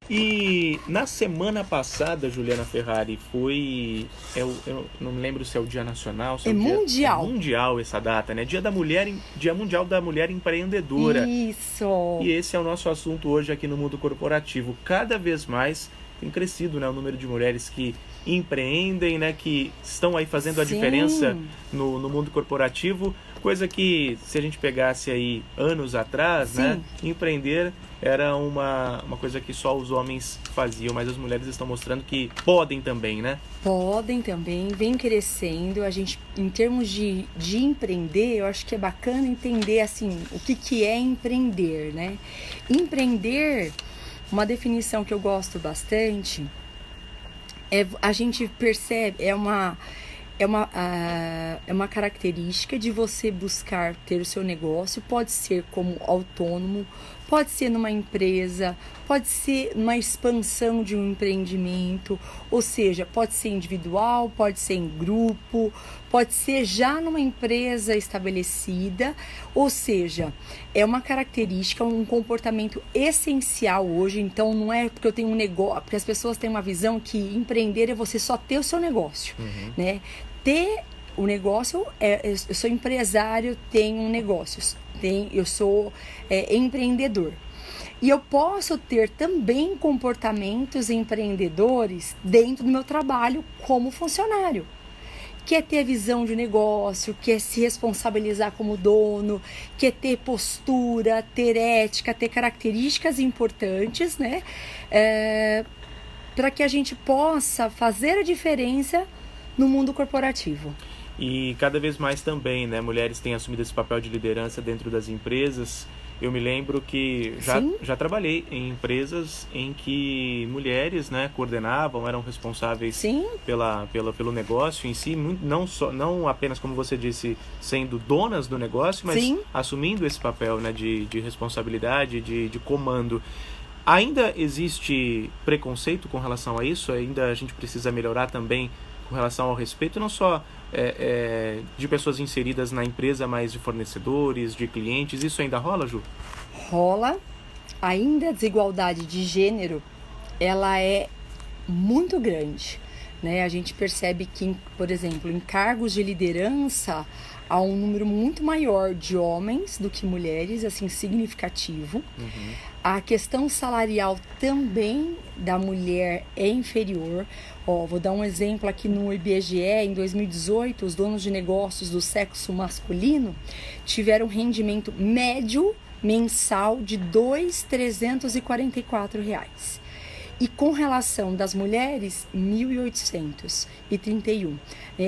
E na semana passada, Juliana Ferrari, foi. Eu não me lembro se é o Dia Nacional, se é É o dia. É mundial. mundial essa data, né? Dia da Mulher, Dia Mundial da Mulher Empreendedora. Isso. E esse é o nosso assunto hoje aqui no mundo corporativo. Cada vez mais tem crescido, né, o número de mulheres que empreendem, né, que estão aí fazendo a diferença Sim, no mundo corporativo, coisa que se a gente pegasse aí anos atrás, né, sim. empreender era uma coisa que só os homens faziam, mas as mulheres estão mostrando que podem também, né? Podem também, vem crescendo. A gente, em termos de empreender, eu acho que é bacana entender assim o que é empreender, né? Empreender, uma definição que eu gosto bastante, a gente percebe, é uma característica de você buscar ter o seu negócio, pode ser como autônomo, pode ser numa empresa, pode ser numa expansão de um empreendimento, ou seja, pode ser individual, pode ser em grupo, pode ser já numa empresa estabelecida, ou seja, é uma característica, um comportamento essencial hoje. Então não é porque eu tenho um negócio, porque as pessoas têm uma visão que empreender é você só ter o seu negócio, né? Ter o negócio, eu sou empresário, tenho um negócio, eu sou empreendedor. E eu posso ter também comportamentos empreendedores dentro do meu trabalho como funcionário. Quer ter visão de negócio, quer se responsabilizar como dono, quer ter postura, ter ética, ter características importantes, né? Para que a gente possa fazer a diferença no mundo corporativo. E cada vez mais também, né, mulheres têm assumido esse papel de liderança dentro das empresas. Eu me lembro que Sim, já trabalhei em empresas em que mulheres, né, coordenavam, eram responsáveis sim, pelo negócio em si, não apenas, como você disse, sendo donas do negócio, mas sim. assumindo esse papel, né, de responsabilidade, de comando. Ainda existe preconceito com relação a isso? Ainda a gente precisa melhorar também com relação ao respeito, não só de pessoas inseridas na empresa, mas de fornecedores, de clientes. Isso ainda rola, Ju? Rola. Ainda a desigualdade de gênero, ela é muito grande, né? A gente percebe que, por exemplo, em cargos de liderança, há um número muito maior de homens do que mulheres, assim, significativo. A questão salarial também da mulher é inferior. Vou dar um exemplo aqui no IBGE. Em 2018, os donos de negócios do sexo masculino tiveram um rendimento médio mensal de R$ 2.344. E com relação das mulheres, 1.831.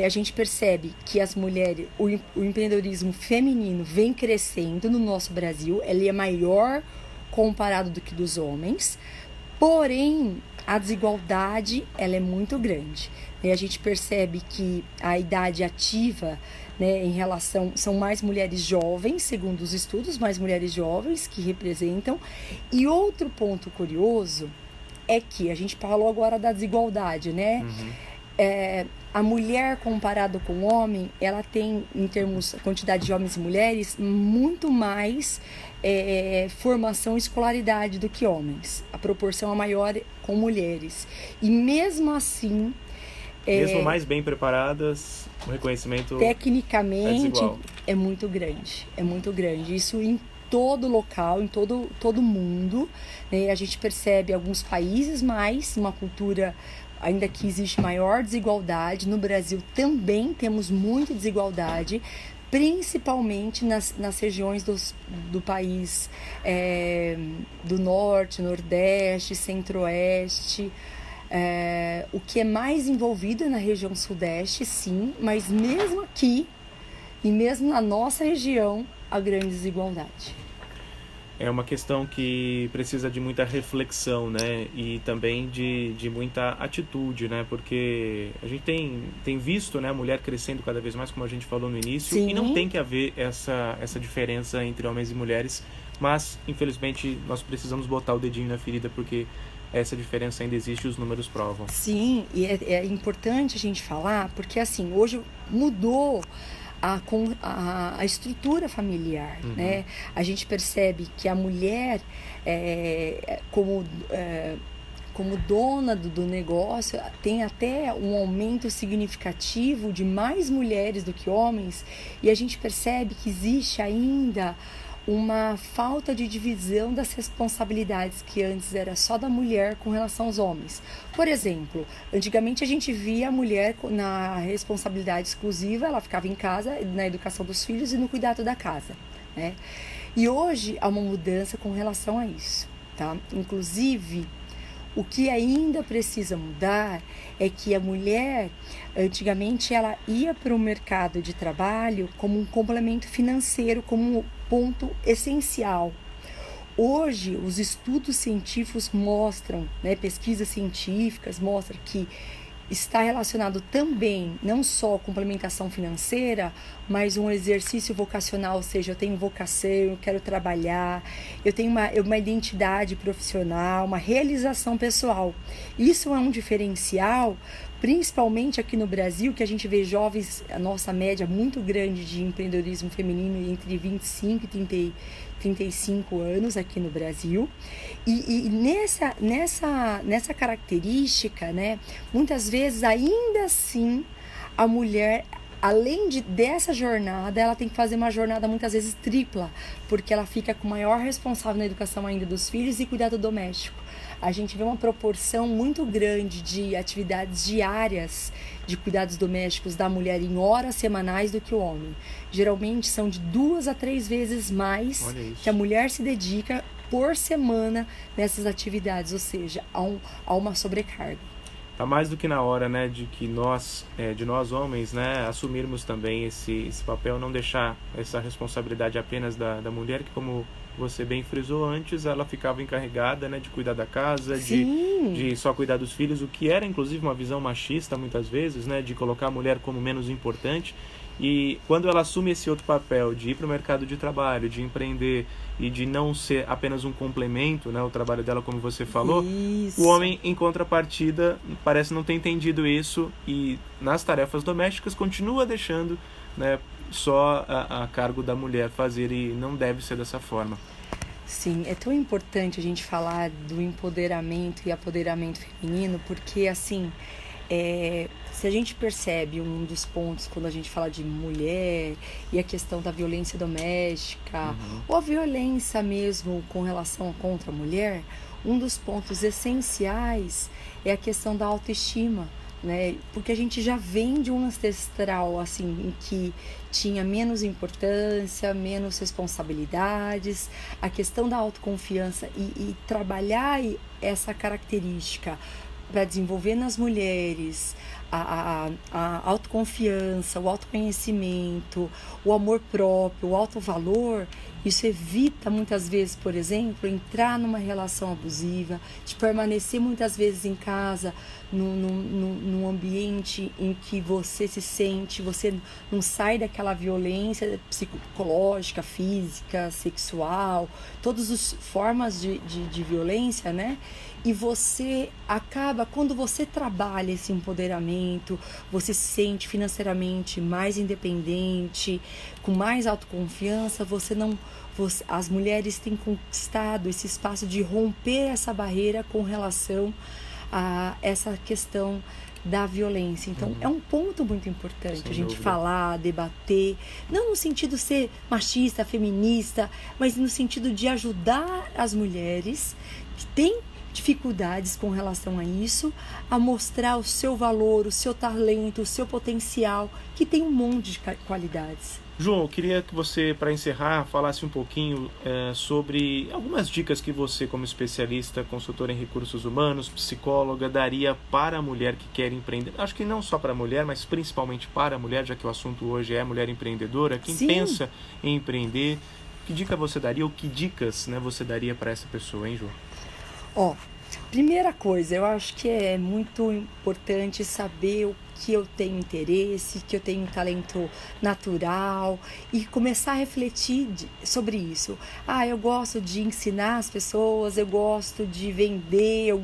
A gente percebe que as mulheres, o empreendedorismo feminino vem crescendo no nosso Brasil. Ele é maior comparado do que dos homens, porém a desigualdade ela é muito grande. A gente percebe que a idade ativa, né, em relação, são mais mulheres jovens, segundo os estudos, mais mulheres jovens que representam. E outro ponto curioso é que a gente falou agora da desigualdade, né? A mulher comparado com o homem, ela tem, em termos de quantidade de homens e mulheres, muito mais formação e escolaridade do que homens. A proporção é maior com mulheres. E mesmo assim, Mesmo mais bem preparadas, o reconhecimento é tecnicamente, desigual. é muito grande. É muito grande. Isso em todo local, em todo mundo, né? A gente percebe alguns países mais, uma cultura ainda que existe maior desigualdade. No Brasil também temos muita desigualdade, principalmente nas regiões do país, do norte, nordeste, centro-oeste. O que é mais envolvido é na região sudeste, sim, mas mesmo aqui e mesmo na nossa região, há grande desigualdade. É uma questão que precisa de muita reflexão, né? E também de muita atitude, né? Porque a gente tem visto, né, a mulher crescendo cada vez mais, como a gente falou no início, e não Sim, tem que haver essa diferença entre homens e mulheres, mas, infelizmente, nós precisamos botar o dedinho na ferida, porque essa diferença ainda existe e os números provam. sim, e é importante a gente falar, porque assim, hoje mudou a estrutura familiar, né? A gente percebe que a mulher, como como dona do negócio, tem até um aumento significativo de mais mulheres do que homens, e a gente percebe que existe ainda uma falta de divisão das responsabilidades que antes era só da mulher com relação aos homens. Por exemplo, antigamente a gente via a mulher na responsabilidade exclusiva, ela ficava em casa, na educação dos filhos e no cuidado da casa, né? E hoje há uma mudança com relação a isso, tá? Inclusive, o que ainda precisa mudar é que a mulher, antigamente, ela ia para o mercado de trabalho como um complemento financeiro, como um ponto essencial. Hoje, os estudos científicos mostram, né, pesquisas científicas mostram que está relacionado também, não só a complementação financeira, mas um exercício vocacional, ou seja, eu tenho vocação, eu quero trabalhar, eu tenho uma identidade profissional, uma realização pessoal. Isso é um diferencial, principalmente aqui no Brasil, que a gente vê jovens, a nossa média muito grande de empreendedorismo feminino entre 25 e 35 anos aqui no Brasil, e nessa característica, né, muitas vezes ainda assim a mulher, além dessa jornada, ela tem que fazer uma jornada muitas vezes tripla, porque ela fica com maior responsável na educação ainda dos filhos e cuidado doméstico. A gente vê uma proporção muito grande de atividades diárias de cuidados domésticos da mulher em horas semanais do que o homem. Geralmente são de 2 a 3 vezes mais que a mulher se dedica por semana nessas atividades, ou seja, há uma sobrecarga. Tá mais do que na hora, né, de nós homens, né, assumirmos também esse papel, não deixar essa responsabilidade apenas da mulher, que, como você bem frisou antes, ela ficava encarregada, né, de cuidar da casa, de só cuidar dos filhos, o que era inclusive uma visão machista muitas vezes, né, de colocar a mulher como menos importante. E quando ela assume esse outro papel de ir para o mercado de trabalho, de empreender e de não ser apenas um complemento, né, o trabalho dela, como você falou, isso. O homem, em contrapartida, parece não ter entendido isso e nas tarefas domésticas continua deixando, né, só a cargo da mulher fazer, e não deve ser dessa forma. Sim, é tão importante a gente falar do empoderamento e apoderamento feminino, porque assim, se a gente percebe um dos pontos quando a gente fala de mulher e a questão da violência doméstica, ou a violência mesmo com relação contra a mulher, um dos pontos essenciais é a questão da autoestima, né? Porque a gente já vem de um ancestral assim, em que tinha menos importância, menos responsabilidades, a questão da autoconfiança e trabalhar essa característica para desenvolver nas mulheres a autoconfiança, o autoconhecimento, o amor próprio, o autovalor. Isso evita muitas vezes, por exemplo, entrar numa relação abusiva, de permanecer muitas vezes em casa, num ambiente em que você se sente, você não sai daquela violência psicológica, física, sexual, todas as formas de violência, né? E você acaba, quando você trabalha esse empoderamento, você se sente financeiramente mais independente, com mais autoconfiança, as mulheres têm conquistado esse espaço de romper essa barreira com relação a essa questão da violência. Então, é um ponto muito importante a gente falar, debater, não no sentido de ser machista, feminista, mas no sentido de ajudar as mulheres que têm dificuldades com relação a isso, a mostrar o seu valor, o seu talento, o seu potencial, que tem um monte de qualidades. João, eu queria que você, para encerrar, falasse um pouquinho sobre algumas dicas que você, como especialista, consultora em recursos humanos, psicóloga, daria para a mulher que quer empreender. Acho que não só para a mulher, mas principalmente para a mulher, já que o assunto hoje é mulher empreendedora, quem pensa em empreender. Que dica você daria, ou que dicas, né, você daria para essa pessoa, hein, João? Primeira coisa, eu acho que é muito importante saber o que eu tenho interesse, que eu tenho um natural, e começar a refletir sobre isso. Eu gosto de ensinar as pessoas, eu gosto de vender, eu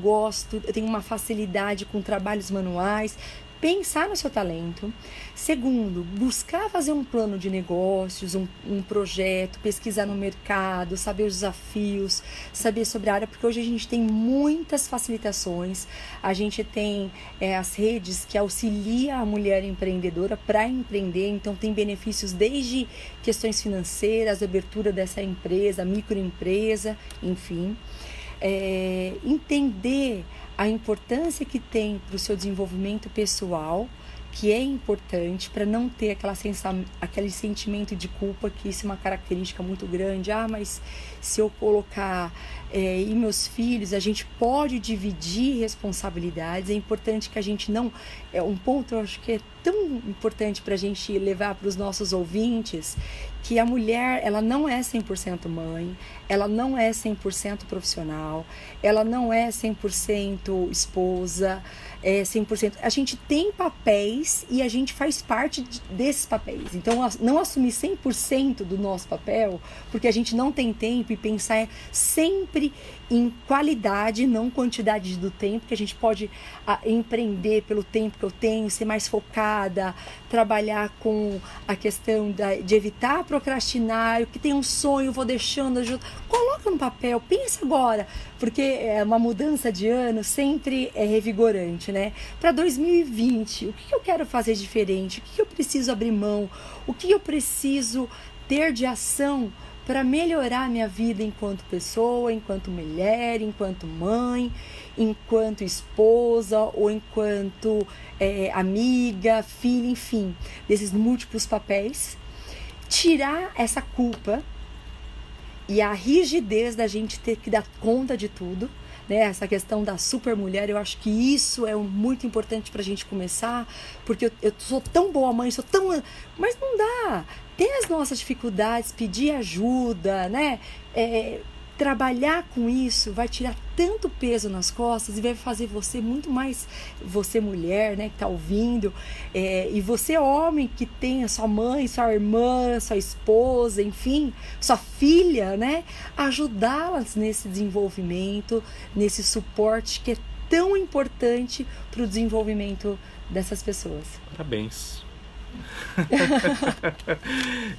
tenho uma facilidade com trabalhos manuais. pensar no seu talento. Segundo, buscar fazer um plano de negócios, um projeto, pesquisar no mercado, saber os desafios, saber sobre a área, porque hoje a gente tem muitas facilitações. A gente tem as redes que auxiliam a mulher empreendedora para empreender, então tem benefícios desde questões financeiras, abertura dessa empresa, microempresa, enfim. Entender a importância que tem para o seu desenvolvimento pessoal, que é importante para não ter aquele sentimento de culpa, que isso é uma característica muito grande. Mas se eu colocar e meus filhos, a gente pode dividir responsabilidades. É importante que a gente não... um ponto eu acho que é tão importante para a gente levar para os nossos ouvintes, que a mulher, ela não é 100% mãe, ela não é 100% profissional, ela não é 100% esposa, 100%. A gente tem papéis e a gente faz parte desses papéis. Então, não assumir 100% do nosso papel, porque a gente não tem tempo, e pensar sempre em qualidade, não quantidade do tempo, que a gente pode empreender pelo tempo que eu tenho, ser mais focada, trabalhar com a questão de evitar procrastinar, o que tem um sonho, vou deixando, coloca no papel, pensa agora, porque uma mudança de ano sempre é revigorante, né? Para 2020, o que eu quero fazer diferente? O que eu preciso abrir mão? O que eu preciso ter de ação para melhorar a minha vida enquanto pessoa, enquanto mulher, enquanto mãe, enquanto esposa ou enquanto amiga, filha, enfim, desses múltiplos papéis. Tirar essa culpa e a rigidez da gente ter que dar conta de tudo, né? Essa questão da super mulher, eu acho que isso é muito importante pra gente começar, porque eu sou tão boa mãe, mas não dá. Tem as nossas dificuldades, pedir ajuda, né? Trabalhar com isso vai tirar tanto peso nas costas e vai fazer você muito mais, você mulher, né, que tá ouvindo, e você homem que tem a sua mãe, sua irmã, sua esposa, enfim, sua filha, né, ajudá-las nesse desenvolvimento, nesse suporte que é tão importante para o desenvolvimento dessas pessoas. Parabéns.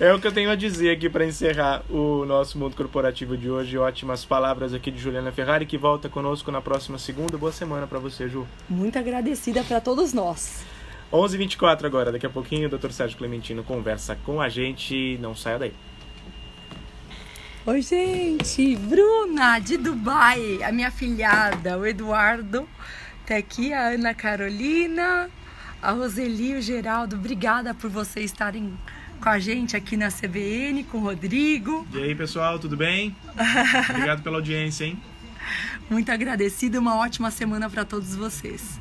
É o que eu tenho a dizer aqui para encerrar o nosso Mundo Corporativo de hoje. Ótimas palavras aqui de Juliana Ferrari, que volta conosco na próxima segunda. Boa semana para você, Ju. Muito agradecida para todos nós. 11h24 agora, daqui a pouquinho o Dr. Sérgio Clementino conversa com a gente. Não saia daí. Oi, gente, Bruna de Dubai, a minha afilhada, o Eduardo tá aqui, a Ana Carolina, a Roseli e o Geraldo. Obrigada por vocês estarem com a gente aqui na CBN, com o Rodrigo. E aí, pessoal, tudo bem? Obrigado pela audiência, hein? Muito agradecida, uma ótima semana para todos vocês.